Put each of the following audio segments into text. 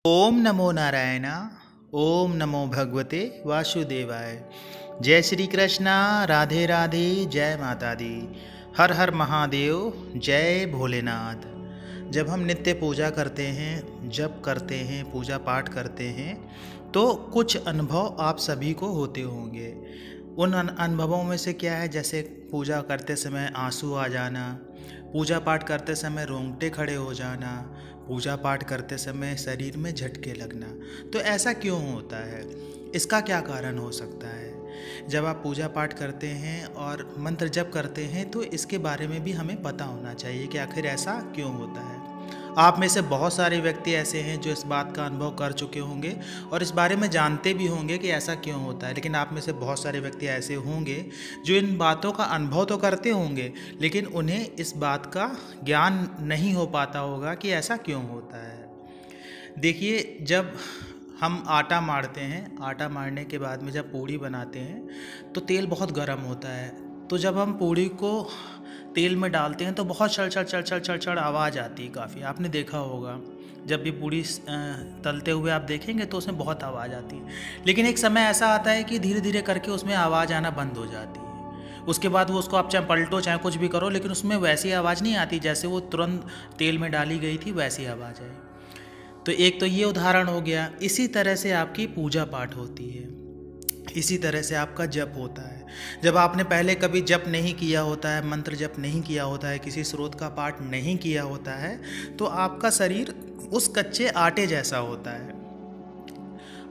ओम नमो नारायण। ओम नमो भगवते वासुदेवाय। जय श्री कृष्णा। राधे राधे। जय माता दी। हर हर महादेव। जय भोलेनाथ। जब हम नित्य पूजा करते हैं, जप करते हैं, पूजा पाठ करते हैं तो कुछ अनुभव आप सभी को होते होंगे। उन अनुभवों में से क्या है, जैसे पूजा करते समय आंसू आ जाना, पूजा पाठ करते समय रोंगटे खड़े हो जाना, पूजा पाठ करते समय शरीर में झटके लगना। तो ऐसा क्यों होता है? इसका क्या कारण हो सकता है? जब आप पूजा पाठ करते हैं और मंत्र जप करते हैं तो इसके बारे में भी हमें पता होना चाहिए कि आखिर ऐसा क्यों होता है। आप में से बहुत सारे व्यक्ति ऐसे हैं जो इस बात का अनुभव कर चुके होंगे और इस बारे में जानते भी होंगे कि ऐसा क्यों होता है, लेकिन आप में से बहुत सारे व्यक्ति ऐसे होंगे जो इन बातों का अनुभव तो करते होंगे लेकिन उन्हें इस बात का ज्ञान नहीं हो पाता होगा कि ऐसा क्यों होता है। देखिए, जब हम आटा मारते हैं, आटा मारने के बाद में जब पूड़ी बनाते हैं तो तेल बहुत गर्म होता है। तो जब हम पूड़ी को तेल में डालते हैं तो बहुत छड़ छड़ छड़ छड़ छड़ छड़ आवाज़ आती है काफ़ी। आपने देखा होगा, जब भी पूड़ी तलते हुए आप देखेंगे तो उसमें बहुत आवाज़ आती है। लेकिन एक समय ऐसा आता है कि धीरे धीरे करके उसमें आवाज़ आना बंद हो जाती है। उसके बाद वो उसको आप चाहे पलटो चाहे कुछ भी करो, लेकिन उसमें वैसी आवाज़ नहीं आती जैसे वो तुरंत तेल में डाली गई थी, वैसी आवाज़ आई। तो एक तो ये उदाहरण हो गया। इसी तरह से आपकी पूजा पाठ होती है, इसी तरह से आपका जप होता है। जब आपने पहले कभी जप नहीं किया होता है, मंत्र जप नहीं किया होता है, किसी स्रोत का पाठ नहीं किया होता है, तो आपका शरीर उस कच्चे आटे जैसा होता है।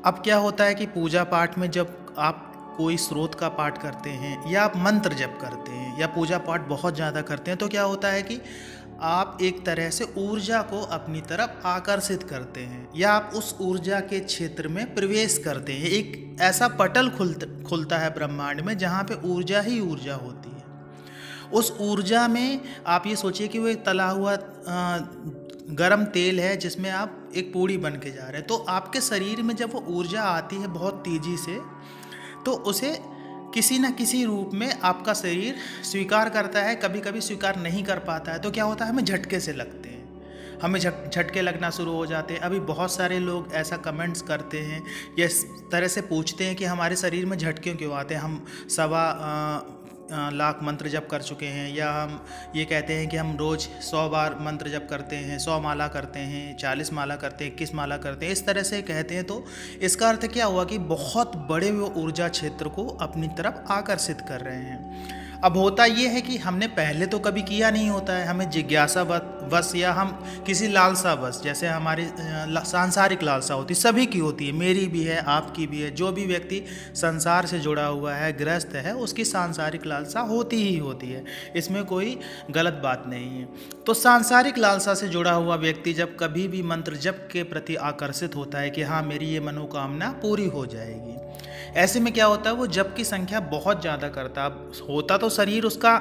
अब क्या होता है कि पूजा पाठ में जब आप कोई स्रोत का पाठ करते हैं या आप मंत्र जप करते हैं या पूजा पाठ बहुत ज़्यादा करते हैं तो क्या होता है कि आप एक तरह से ऊर्जा को अपनी तरफ आकर्षित करते हैं या आप उस ऊर्जा के क्षेत्र में प्रवेश करते हैं। एक ऐसा पटल खुलता है ब्रह्मांड में जहाँ पे ऊर्जा ही ऊर्जा होती है। उस ऊर्जा में आप ये सोचिए कि वो एक तला हुआ गरम तेल है जिसमें आप एक पूड़ी बन के जा रहे हैं। तो आपके शरीर में जब वो ऊर्जा आती है बहुत तेज़ी से, तो उसे किसी न किसी रूप में आपका शरीर स्वीकार करता है, कभी कभी स्वीकार नहीं कर पाता है। तो क्या होता है, हमें झटके से लगते हैं, हमें झटके लगना शुरू हो जाते हैं। अभी बहुत सारे लोग ऐसा कमेंट्स करते हैं या इस तरह से पूछते हैं कि हमारे शरीर में झटके क्यों आते हैं। हम 1.25 लाख मंत्र जप कर चुके हैं, या हम ये कहते हैं कि हम रोज़ 100 बार मंत्र जप करते हैं, 100 माला करते हैं, 40 माला करते हैं, 21 माला करते हैं, इस तरह से कहते हैं। तो इसका अर्थ क्या हुआ कि बहुत बड़े वो ऊर्जा क्षेत्र को अपनी तरफ आकर्षित कर रहे हैं। अब होता ये है कि हमने पहले तो कभी किया नहीं होता है, हमें जिज्ञासा बस या हम किसी लालसा बस, जैसे हमारी सांसारिक लालसा होती, सभी की होती है, मेरी भी है, आपकी भी है। जो भी व्यक्ति संसार से जुड़ा हुआ है, गृहस्थ है, उसकी सांसारिक लालसा होती ही होती है, इसमें कोई गलत बात नहीं है। तो सांसारिक लालसा से जुड़ा हुआ व्यक्ति जब कभी भी मंत्र जप के प्रति आकर्षित होता है कि हाँ मेरी ये मनोकामना पूरी हो जाएगी, ऐसे में क्या होता है, वो जप की संख्या बहुत ज़्यादा करता होता तो शरीर उसका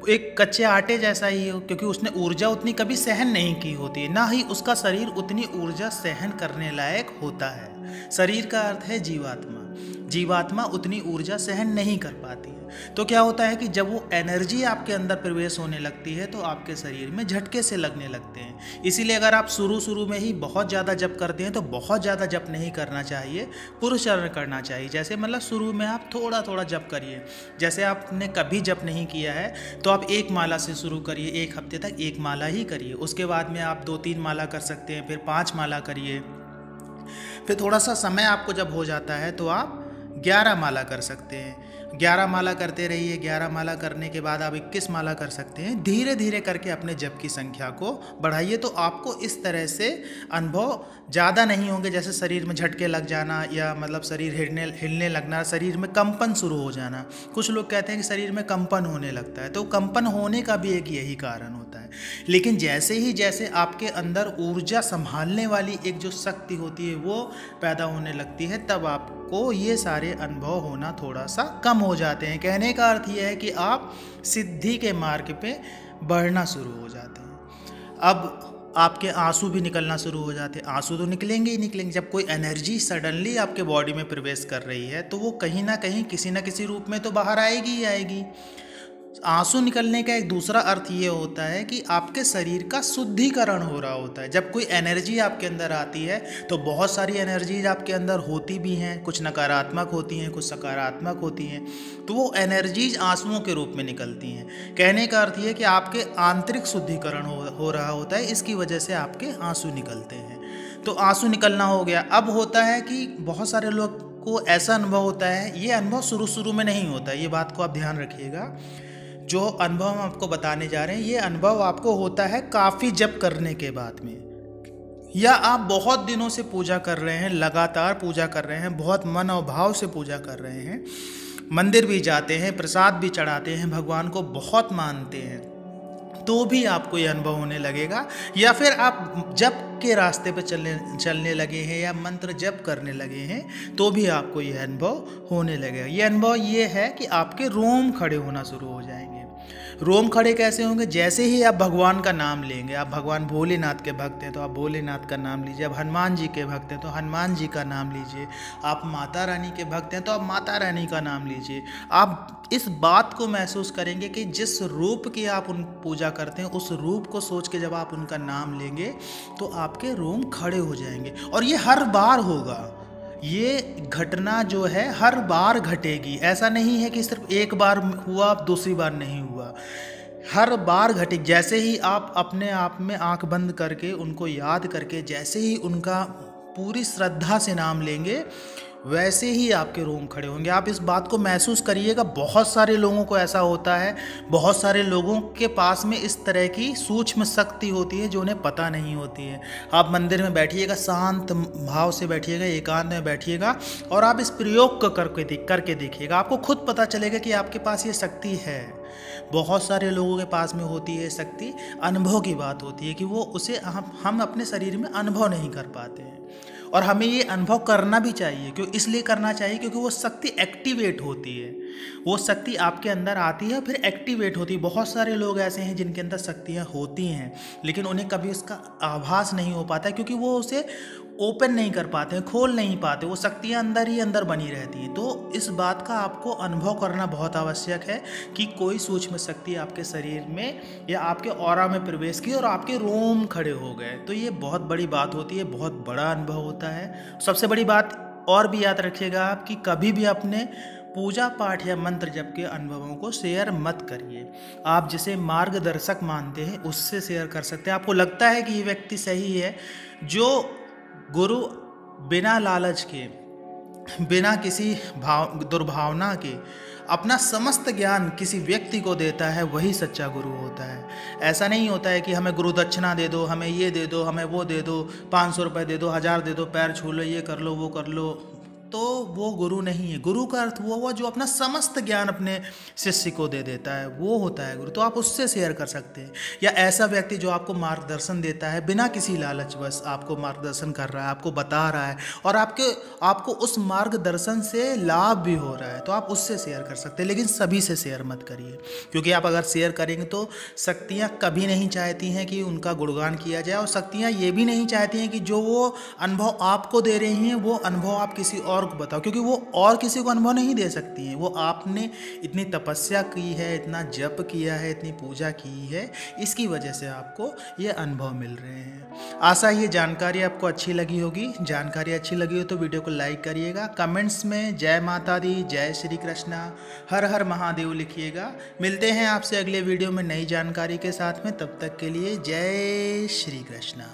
एक कच्चे आटे जैसा ही हो, क्योंकि उसने ऊर्जा उतनी कभी सहन नहीं की होती, ना ही उसका शरीर उतनी ऊर्जा सहन करने लायक होता है। शरीर का अर्थ है जीवात्मा। जीवात्मा उतनी ऊर्जा सहन नहीं कर पाती है। तो क्या होता है कि जब वो एनर्जी आपके अंदर प्रवेश होने लगती है तो आपके शरीर में झटके से लगने लगते हैं। इसीलिए अगर आप शुरू में ही बहुत ज़्यादा जप करते हैं तो बहुत ज़्यादा जप नहीं करना चाहिए, पुरुषचरण करना चाहिए। जैसे मतलब शुरू में आप थोड़ा थोड़ा जप करिए। जैसे आपने कभी जप नहीं किया है तो आप 1 माला से शुरू करिए, 1 हफ्ते तक 1 माला ही करिए। उसके बाद में आप 2-3 माला कर सकते हैं, फिर 5 माला करिए। फिर थोड़ा सा समय आपको जब हो जाता है तो आप 11 माला कर सकते हैं। 11 माला करते रहिए। 11 माला करने के बाद आप 21 माला कर सकते हैं। धीरे धीरे करके अपने जप की संख्या को बढ़ाइए तो आपको इस तरह से अनुभव ज़्यादा नहीं होंगे, जैसे शरीर में झटके लग जाना या मतलब शरीर हिलने लगना, शरीर में कंपन शुरू हो जाना। कुछ लोग कहते हैं कि शरीर में कंपन होने लगता है, तो कंपन होने का भी एक यही कारण होता है। लेकिन जैसे आपके अंदर ऊर्जा संभालने वाली एक जो शक्ति होती है वो पैदा होने लगती है, तब आपको ये सारे अनुभव होना थोड़ा सा कम हो जाते हैं। कहने का अर्थ यह है कि आप सिद्धि के मार्ग पे बढ़ना शुरू हो जाते हैं। अब आपके आंसू भी निकलना शुरू हो जाते हैं। आंसू तो निकलेंगे ही निकलेंगे। जब कोई एनर्जी सडनली आपके बॉडी में प्रवेश कर रही है तो वो कहीं ना कहीं किसी न किसी रूप में तो बाहर आएगी ही आएगी। आंसू निकलने का एक दूसरा अर्थ ये होता है कि आपके शरीर का शुद्धिकरण हो रहा होता है। जब कोई एनर्जी आपके अंदर आती है तो बहुत सारी एनर्जीज आपके अंदर होती भी हैं, कुछ नकारात्मक होती हैं, कुछ सकारात्मक होती हैं, तो वो एनर्जीज आंसुओं के रूप में निकलती हैं। कहने का अर्थ ये कि आपके आंतरिक शुद्धिकरण हो रहा होता है, इसकी वजह से आपके आंसू निकलते हैं। तो आंसू निकलना हो गया। अब होता है कि बहुत सारे लोग को ऐसा अनुभव होता है, ये अनुभव शुरू में नहीं होता है, ये बात को आप ध्यान रखिएगा। जो अनुभव हम आपको बताने जा रहे हैं ये अनुभव आपको होता है काफ़ी जप करने के बाद में, या आप बहुत दिनों से पूजा कर रहे हैं, लगातार पूजा कर रहे हैं, बहुत मन और भाव से पूजा कर रहे हैं, मंदिर भी जाते हैं, प्रसाद भी चढ़ाते हैं, भगवान को बहुत मानते हैं, तो भी आपको ये अनुभव होने लगेगा। या फिर आप जप के रास्ते पे चलने लगे हैं या मंत्र जप करने लगे हैं तो भी आपको ये अनुभव होने लगेगा। ये अनुभव ये है कि आपके रोम खड़े होना शुरू हो जाएंगे। रोम खड़े कैसे होंगे? जैसे ही आप भगवान का नाम लेंगे, आप भगवान भोलेनाथ के भक्त हैं तो आप भोलेनाथ का नाम लीजिए, आप हनुमान जी के भक्त हैं तो हनुमान जी का नाम लीजिए, आप माता रानी के भक्त हैं तो आप माता रानी का नाम लीजिए। आप इस बात को महसूस करेंगे कि जिस रूप की आप उन पूजा करते हैं उस रूप को सोच के जब आप उनका नाम लेंगे तो आपके रोम खड़े हो जाएंगे। और ये हर बार होगा, ये घटना जो है हर बार घटेगी। ऐसा नहीं है कि सिर्फ एक बार हुआ दूसरी बार नहीं हुआ, हर बार घटेगी। जैसे ही आप अपने आप में आंख बंद करके उनको याद करके जैसे ही उनका पूरी श्रद्धा से नाम लेंगे वैसे ही आपके रोम खड़े होंगे। आप इस बात को महसूस करिएगा। बहुत सारे लोगों को ऐसा होता है, बहुत सारे लोगों के पास में इस तरह की सूक्ष्म शक्ति होती है जो उन्हें पता नहीं होती है। आप मंदिर में बैठिएगा, शांत भाव से बैठिएगा, एकांत में बैठिएगा और आप इस प्रयोग को करके देखिएगा। आपको खुद पता चलेगा कि आपके पास ये शक्ति है। बहुत सारे लोगों के पास में होती है शक्ति, अनुभव की बात होती है कि वो उसे हम अपने शरीर में अनुभव नहीं कर पाते हैं। और हमें ये अनुभव करना भी चाहिए। क्यों इसलिए करना चाहिए? क्योंकि वो शक्ति एक्टिवेट होती है, वो शक्ति आपके अंदर आती है फिर एक्टिवेट होती है। बहुत सारे लोग ऐसे हैं जिनके अंदर शक्तियाँ होती हैं लेकिन उन्हें कभी उसका आभास नहीं हो पाता क्योंकि वो उसे ओपन नहीं कर पाते हैं, खोल नहीं पाते, वो शक्तियाँ अंदर ही अंदर बनी रहती हैं। तो इस बात का आपको अनुभव करना बहुत आवश्यक है कि कोई सूक्ष्म शक्ति आपके शरीर में या आपके ऑरा में प्रवेश की और आपके रोम खड़े हो गए, तो ये बहुत बड़ी बात होती है, बहुत बड़ा अनुभव होता है। सबसे बड़ी बात और भी याद रखिएगा आप कि कभी भी अपने पूजा पाठ या मंत्र जप के अनुभवों को शेयर मत करिए। आप जिसे मार्गदर्शक मानते हैं उससे शेयर कर सकते हैं। आपको लगता है कि ये व्यक्ति सही है, जो गुरु बिना लालच के, बिना किसी दुर्भावना के अपना समस्त ज्ञान किसी व्यक्ति को देता है, वही सच्चा गुरु होता है। ऐसा नहीं होता है कि हमें गुरु दक्षिणा दे दो, हमें ये दे दो, हमें वो दे दो, 500 रुपये दे दो, 1000 दे दो, पैर छू लो, ये कर लो, वो कर लो, तो वो गुरु नहीं है। गुरु का अर्थ वो हुआ जो अपना समस्त ज्ञान अपने शिष्य को दे देता है, वो होता है गुरु। तो आप उससे शेयर कर सकते हैं। या ऐसा व्यक्ति जो आपको मार्गदर्शन देता है बिना किसी लालच, बस आपको मार्गदर्शन कर रहा है, आपको बता रहा है और आपको उस मार्गदर्शन से लाभ भी हो रहा है, तो आप उससे शेयर कर सकते हैं। लेकिन सभी से शेयर मत करिए, क्योंकि आप अगर शेयर करेंगे तो शक्तियाँ कभी नहीं चाहती हैं कि उनका गुणगान किया जाए, और शक्तियाँ ये भी नहीं चाहती हैं कि जो वो अनुभव आपको दे रही हैं वो अनुभव आप किसी और को बताओ, क्योंकि वो और किसी को अनुभव नहीं दे सकती हैं। वो आपने इतनी तपस्या की है, इतना जप किया है, इतनी पूजा की है, इसकी वजह से आपको ये अनुभव मिल रहे हैं। आशा ये जानकारी आपको अच्छी लगी होगी। जानकारी अच्छी लगी हो तो वीडियो को लाइक करिएगा, कमेंट्स में जय माता दी, जय श्री कृष्णा, हर हर महादेव लिखिएगा। मिलते हैं आपसे अगले वीडियो में नई जानकारी के साथ में, तब तक के लिए जय श्री कृष्णा।